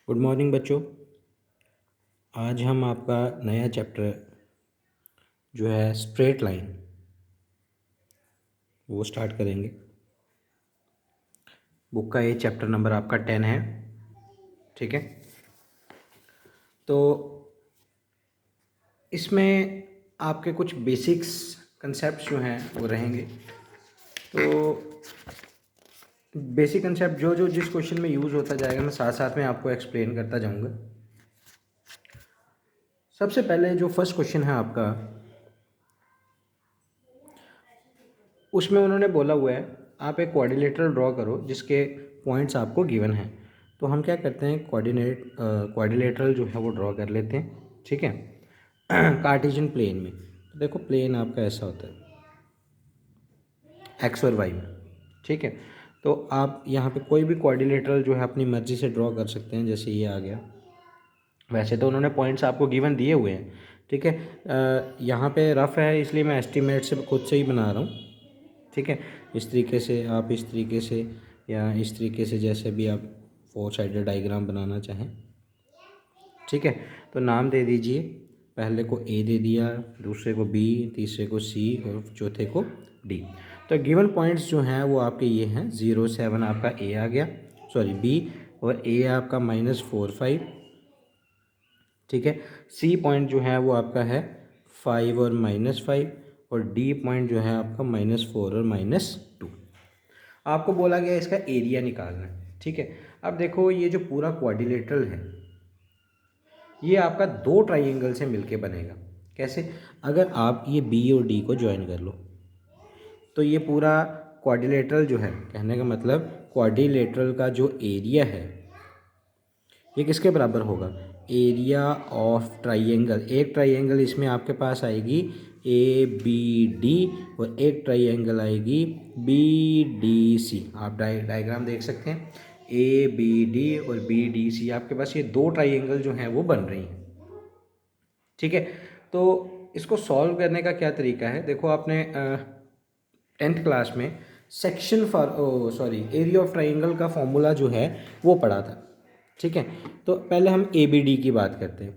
Good morning बच्चों। आज हम आपका नया चैप्टर जो है स्ट्रेट लाइन वो स्टार्ट करेंगे। बुक का ये चैप्टर नंबर आपका 10 है। ठीक है, तो इसमें आपके कुछ बेसिक्स कंसेप्ट जो हैं वो रहेंगे। तो बेसिक कंसेप्ट जो जो जिस क्वेश्चन में यूज़ होता जाएगा मैं साथ साथ में आपको एक्सप्लेन करता जाऊंगा। सबसे पहले जो फर्स्ट क्वेश्चन है आपका, उसमें उन्होंने बोला हुआ है आप एक क्वाड्रिलेटरल ड्रॉ करो जिसके पॉइंट्स आपको गिवन हैं। तो हम क्या करते हैं, क्वाड्रिलेटरल जो है वो ड्रॉ कर लेते हैं। ठीक है, कार्टेशियन प्लेन में। तो देखो प्लेन आपका ऐसा होता है एक्स और वाई में। ठीक है, तो आप यहाँ पे कोई भी क्वाड्रिलेटरल जो है अपनी मर्जी से ड्रॉ कर सकते हैं। जैसे ये आ गया, वैसे तो उन्होंने पॉइंट्स आपको गिवन दिए हुए हैं। ठीक है, यहाँ पे रफ है इसलिए मैं एस्टिमेट से खुद से ही बना रहा हूँ। ठीक है, इस तरीके से आप इस तरीके से या इस तरीके से जैसे भी आप 4 साइडेड डायग्राम बनाना चाहें। ठीक है, तो नाम दे दीजिए, पहले को ए दे दिया, दूसरे को बी, तीसरे को सी और चौथे को डी। तो गिवन पॉइंट्स जो हैं वो आपके ये हैं 0 7 आपका ए आ गया, सॉरी बी, और ए आपका -4 5। ठीक है, सी पॉइंट जो है वो आपका है 5 और -5, और डी पॉइंट जो है आपका -4 और -2। आपको बोला गया इसका एरिया निकालना है। ठीक है, अब देखो ये जो पूरा क्वाड्रिलेटरल है ये आपका दो ट्राइंगल से मिलके बनेगा। कैसे? अगर आप ये बी और डी को ज्वाइन कर लो तो ये पूरा क्वाड्रिलेटरल जो है, कहने का मतलब क्वाड्रिलेटरल का जो एरिया है ये किसके बराबर होगा? Area of triangle. एक ट्राइंगल इसमें आपके पास आएगी ए बी डी, और एक ट्राइंगल आएगी बी डी सी। आप डायग्राम देख सकते हैं, ए बी डी और बी डी सी आपके पास ये दो ट्राइंगल जो हैं वो बन रही हैं। ठीक है, तो इसको सॉल्व करने का क्या तरीका है? देखो आपने 10th क्लास में section for area of triangle का फॉर्मूला जो है वो पढ़ा था। ठीक है, तो पहले हम ए बी डी की बात करते हैं।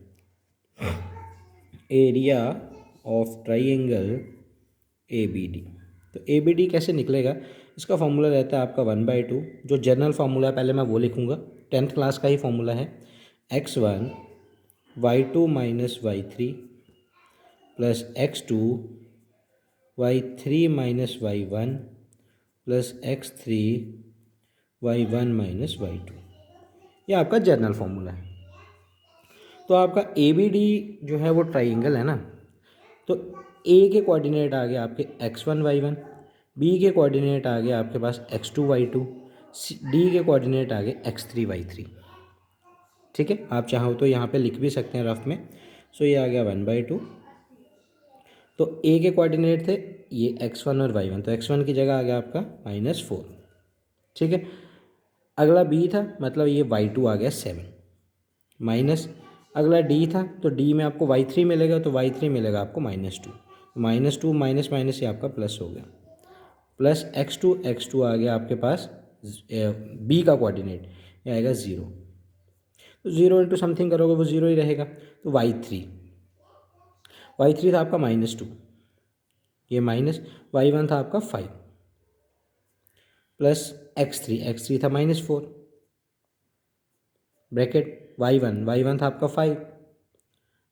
Area of triangle A B D. तो ए बी डी कैसे निकलेगा? इसका फॉर्मूला रहता है आपका 1/2। जो जनरल फार्मूला है पहले मैं वो लिखूँगा, 10th क्लास का ही फॉर्मूला है। x1 y2 minus y3 plus x2 y3 minus y1 plus x3 y1 minus y2। ये आपका जनरल फार्मूला है। तो आपका ए बी डी जो है वो ट्राइंगल है ना, तो ए के कोऑर्डिनेट आ गए आपके x1 y1, बी के कोऑर्डिनेट आ गए आपके पास x2 y2, डी के कोऑर्डिनेट आ गए x3 y3। ठीक है, आप चाहो तो यहाँ पे लिख भी सकते हैं रफ में। सो ये आ गया 1/2। तो ए के कोऑर्डिनेट थे ये x1 और y1, तो x1 की जगह आ गया आपका -4। ठीक है, अगला बी था, मतलब ये y2 आ गया 7 माइनस, अगला डी था तो डी में आपको y3 मिलेगा, तो y3 मिलेगा आपको -2। -2 माइनस माइनस ये आपका प्लस हो गया, प्लस x2 आ गया आपके पास बी का कोऑर्डिनेट, ये आएगा 0। तो 0 इंटू समथिंग करोगे वो 0 ही रहेगा। तो y3 था आपका -2, ये माइनस, y1 था आपका 5 प्लस x3 था -4 ब्रैकेट, y1 था आपका 5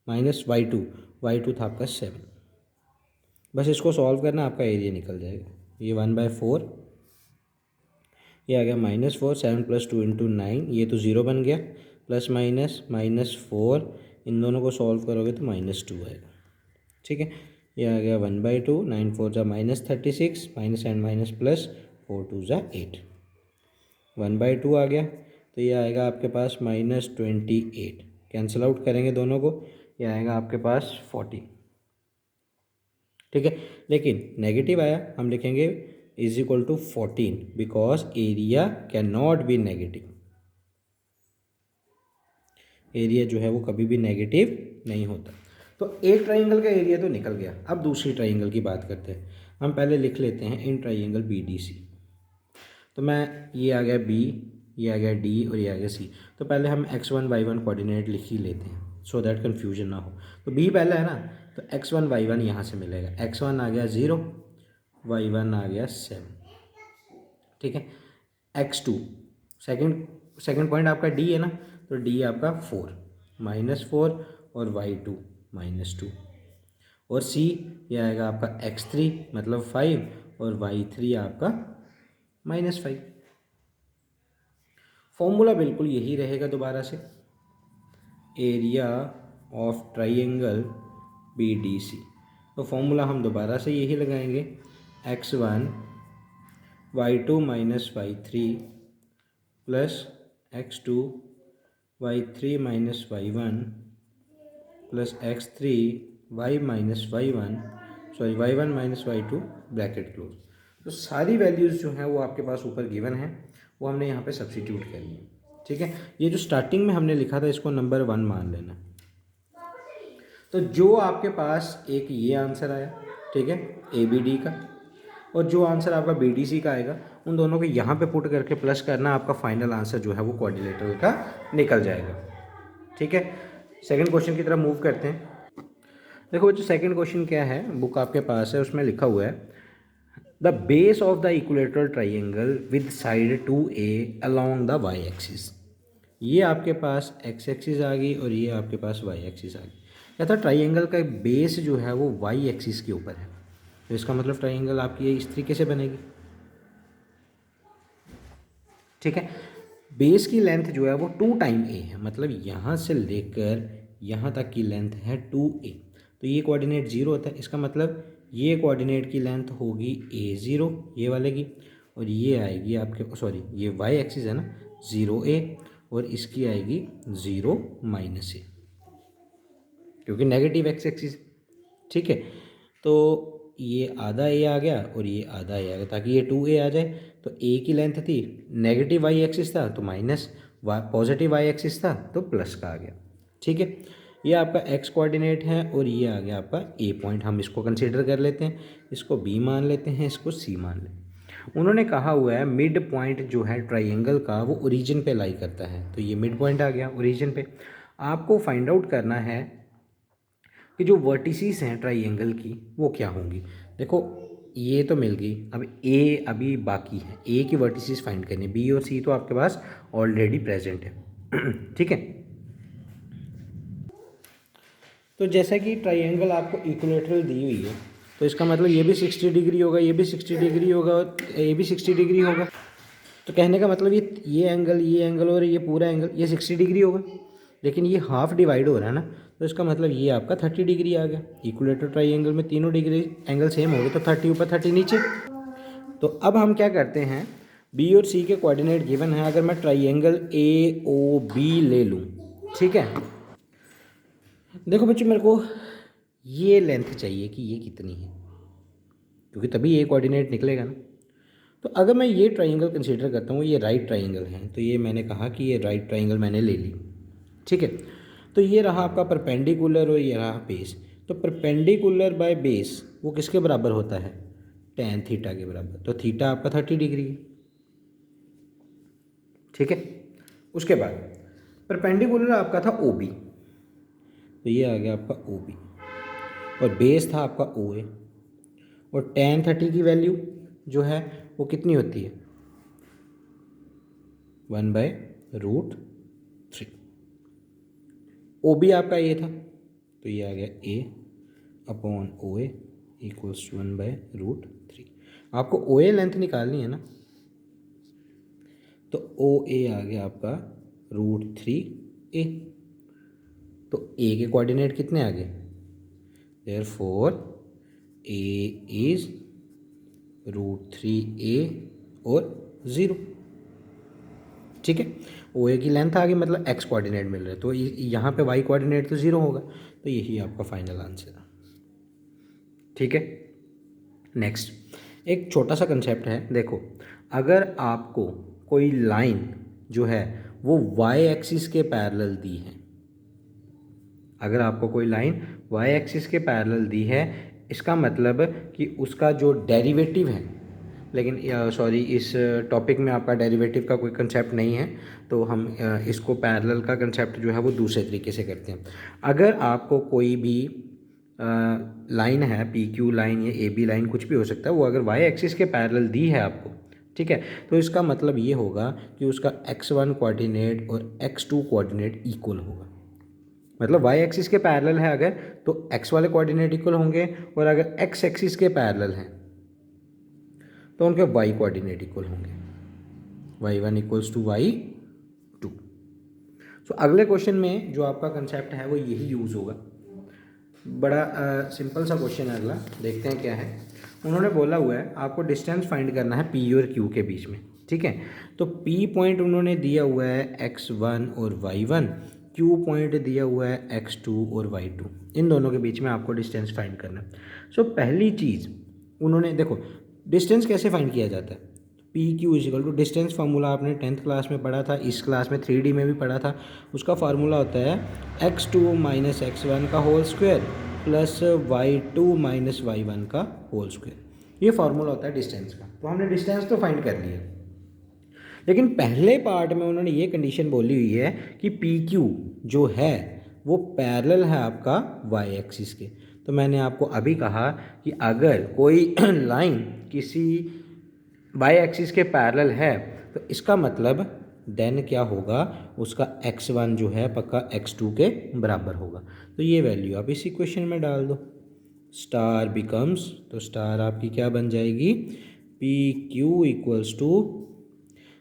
माइनस y2 था आपका 7। बस इसको सॉल्व करना, आपका एरिया निकल जाएगा। ये 1/4, ये आ गया -4, 7 + 2 × 9, ये तो 0 बन गया, प्लस -4, इन दोनों को सॉल्व करोगे तो -2 आएगा। ठीक है, ये आ गया 1/2, 9 4 = -36, माइनस एंड माइनस प्लस, 4 2 = 8, 1/2 आ गया। तो ये आएगा आपके पास -28, कैंसिल आउट करेंगे दोनों को, ये आएगा आपके पास 40। ठीक है, लेकिन नेगेटिव आया, हम लिखेंगे = 14 because area can not be negative. Area जो है वो कभी भी नेगेटिव नहीं होता। तो एक ट्राइंगल का एरिया तो निकल गया। अब दूसरी ट्राइंगल की बात करते हैं। हम पहले लिख लेते हैं in triangle B D C. तो मैं, ये आ गया बी, ये आ गया डी और ये आ गया सी। तो पहले हम x1 y1 कोऑर्डिनेट लिख ही लेते हैं सो दैट कन्फ्यूजन ना हो। तो बी पहला है ना, तो x1 y1 यहाँ से मिलेगा, x1 आ गया 0, y1 आ गया 7, ठीक है। x2 सेकंड पॉइंट आपका डी है ना, तो डी आपका 4 -4 और y2 -2 और सी ये आएगा आपका x3 मतलब 5 और y3 आपका -5। फॉर्मूला बिल्कुल यही रहेगा दोबारा से, area of triangle B D C. तो फॉर्मूला हम दोबारा से यही लगाएंगे, x1 y2 - y3 plus x2 y3 - y1 plus x3 y - y1 sorry y1 - y2 bracket close. तो सारी वैल्यूज़ जो हैं वो आपके पास ऊपर गिवन है, वो हमने यहाँ पे सब्स्टिट्यूट करनी है, ठीक है। ये जो स्टार्टिंग में हमने लिखा था इसको नंबर 1 मान लेना। तो जो आपके पास एक ये आंसर आया, ठीक है, ए बी डी का, और जो आंसर आपका बी डी सी का आएगा, उन दोनों को यहाँ पे पुट करके प्लस करना, आपका फाइनल आंसर जो है वो क्वाड्रिलेटरल का निकल जाएगा, ठीक है। सेकंड क्वेश्चन की तरफ मूव करते हैं। देखो बच्चों सेकंड क्वेश्चन क्या है, बुक आपके पास है, उसमें लिखा हुआ है the base of the equilateral triangle with side 2a along the Y axis. ये आपके पास एक्स एक्सिस आ गई और ये आपके पास वाई एक्सिस आ गई। या था ट्राइंगल का बेस जो है वो वाई एक्सिस के ऊपर है, तो इसका मतलब ट्राइंगल आपकी ये इस तरीके से बनेगी, ठीक है। बेस की लेंथ जो है वो 2 टाइम ए है, मतलब यहाँ से लेकर यहाँ तक की लेंथ है 2a। तो ये कोऑर्डिनेट 0 होता है, इसका मतलब ये कोऑर्डिनेट की लेंथ होगी a0 ये वाले की, और ये आएगी आपके सॉरी ये वाई एक्सिस है ना 0a, और इसकी आएगी 0 - a क्योंकि नेगेटिव एक्स एक्सिस, ठीक है। तो ये आधा ए आ गया और ये आधा ए आ गया, ताकि ये 2a आ जाए। तो ए की लेंथ थी, नेगेटिव वाई एक्सिस था तो माइनस, पॉजिटिव वाई एक्सिस था तो प्लस का आ गया, ठीक है। ये आपका एक्स कोऑर्डिनेट है और ये आ गया आपका ए पॉइंट, हम इसको कंसीडर कर लेते हैं, इसको बी मान लेते हैं, इसको सी मान लेते हैं। उन्होंने कहा हुआ है मिड पॉइंट जो है ट्राइंगल का वो ओरिजिन पे लाई करता है, तो ये मिड पॉइंट आ गया ओरिजिन पे। आपको फाइंड आउट करना है कि जो वर्टिसेस हैं ट्राइंगल की वो क्या होंगी। देखो ये तो मिल गई, अब ए अभी बाकी है, ए की वर्टिसेस फाइंड करनी, बी और सी तो आपके पास ऑलरेडी प्रेजेंट है ठीक है। तो जैसा कि ट्राइंगल आपको इक्विलेटरल दी हुई है, तो इसका मतलब ये भी 60 डिग्री होगा, ये भी 60 डिग्री होगा और ये भी 60 डिग्री होगा। तो कहने का मतलब ये एंगल और ये पूरा एंगल ये 60 डिग्री होगा, लेकिन ये हाफ डिवाइड हो रहा है ना, तो इसका मतलब ये आपका 30 डिग्री आ गया। इक्विलेटरल ट्राइंगल में तीनों डिग्री एंगल सेम हो गए, तो 30 ऊपर 30 नीचे। तो अब हम क्या करते हैं, बी और सी के कोऑर्डिनेट गिवन है, अगर मैं ट्राइंगल ए ओ बी ले लूँ, ठीक है। देखो बच्चों मेरे को ये लेंथ चाहिए कि ये कितनी है, क्योंकि तभी ये कोऑर्डिनेट निकलेगा ना। तो अगर मैं ये ट्राइंगल कंसीडर करता हूँ, ये राइट ट्राइंगल है, तो ये मैंने कहा कि ये राइट ट्राइंगल मैंने ले ली, ठीक है। तो ये रहा आपका परपेंडिकुलर और ये रहा बेस। तो परपेंडिकुलर बाय बेस वो किसके बराबर होता है, tan थीटा के बराबर। तो थीटा आपका 30 डिग्री है, ठीक है। उसके बाद परपेंडिकुलर आपका था ओ बी, तो ये आ गया आपका ओ बी, और बेस था आपका ओ ए, और tan 30 की वैल्यू जो है वो कितनी होती है, 1/√3। ओ बी आपका ये था, तो ये आ गया A upon O A equals to 1/√3। आपको ओ ए लेंथ निकालनी है ना, तो ओ ए आ गया आपका √3a। तो ए के कोऑर्डिनेट कितने आ गए, देयरफॉर ए इज √3a और 0, ठीक है। ओ ए की लेंथ आ गई, मतलब एक्स कोऑर्डिनेट मिल रहा है, तो यहाँ पे वाई कोऑर्डिनेट तो 0 होगा, तो यही आपका फाइनल आंसर है, ठीक है। नेक्स्ट एक छोटा सा कंसेप्ट है, देखो अगर आपको कोई लाइन जो है वो वाई एक्सिस के पैरेलल दी है, अगर आपको कोई लाइन वाई एक्सिस के पैरेलल दी है, इसका मतलब कि उसका जो डेरिवेटिव है लेकिन सॉरी इस टॉपिक में आपका डेरिवेटिव का कोई कंसेप्ट नहीं है, तो हम इसको पैरेलल का कंसेप्ट जो है वो दूसरे तरीके से करते हैं। अगर आपको कोई भी लाइन है, पी क्यू लाइन या ए बी लाइन कुछ भी हो सकता है, वो अगर वाई एक्सिस के पैरेलल दी है आपको, ठीक है, तो इसका मतलब ये होगा कि उसका x1 कोऑर्डिनेट और x2 कोऑर्डिनेट इक्वल होगा। मतलब वाई एक्सिस के पैरेलल है अगर, तो x वाले कोऑर्डिनेट इक्वल होंगे, और अगर x एक्सिस के पैरेलल हैं तो उनके y कोऑर्डिनेट इक्वल होंगे, y1 इक्वल्स टू y2। सो अगले क्वेश्चन में जो आपका कंसेप्ट है वो यही यूज़ होगा। बड़ा सिंपल सा क्वेश्चन है अगला, देखते हैं क्या है। उन्होंने बोला हुआ है आपको डिस्टेंस फाइंड करना है P और Q के बीच में, ठीक है। तो P पॉइंट उन्होंने दिया हुआ है x1 और y1, Q पॉइंट दिया हुआ है x2 और y2, इन दोनों के बीच में आपको डिस्टेंस फाइंड करना है। सो पहली चीज़ उन्होंने, देखो डिस्टेंस कैसे फाइंड किया जाता है, P Q is equal to, distance formula आपने 10th क्लास में पढ़ा था, इस क्लास में 3D में भी पढ़ा था। उसका फार्मूला होता है x2 माइनस x1 का whole square plus y2 minus y1 का होल स्क्वायर, ये फार्मूला होता है डिस्टेंस का। तो हमने डिस्टेंस तो फाइंड कर लिया, लेकिन पहले पार्ट में उन्होंने ये कंडीशन बोली हुई है कि पी क्यू जो है वो पैरेलल है आपका y एक्सिस के। तो मैंने आपको अभी कहा कि अगर कोई लाइन किसी y एक्सिस के पैरेलल है तो इसका मतलब देन क्या होगा, उसका x1 जो है पक्का x2 के बराबर होगा। तो ये वैल्यू आप इस इक्वेशन में डाल दो, स्टार बिकम्स, तो स्टार आपकी क्या बन जाएगी, पी क्यू इक्वल्स टू,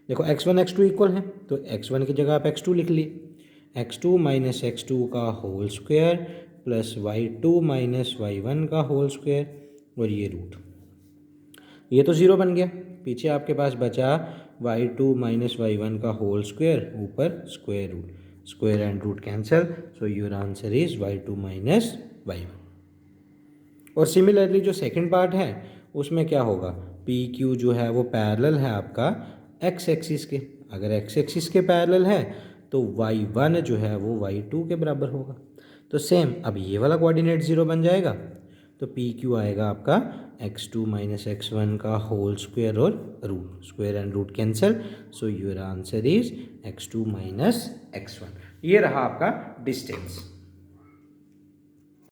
देखो x1 x2 इक्वल है तो x1 की जगह आप x2 लिख लिए, x2 माइनस x2 का whole square plus y2 minus y1 का होल स्क्वायर और ये रूट, ये तो ज़ीरो बन गया। पीछे आपके पास बचा y2 माइनस y1 का होल स्क्वायर, ऊपर square root, square and root cancel, so your answer is y2 minus y1। और सिमिलरली जो सेकंड पार्ट है उसमें क्या होगा, पी क्यू जो है वो पैरेलल है आपका x एक्सिस के, अगर x एक्सिस के पैरेलल है तो y1 जो है वो y2 के बराबर होगा। तो सेम अब ये वाला कोऑर्डिनेट ज़ीरो बन जाएगा, तो पी क्यू आएगा आपका x2 माइनस x1 का होल स्क्वायर और root, square and root cancel, so your answer is x2 minus x1। ये रहा आपका डिस्टेंस।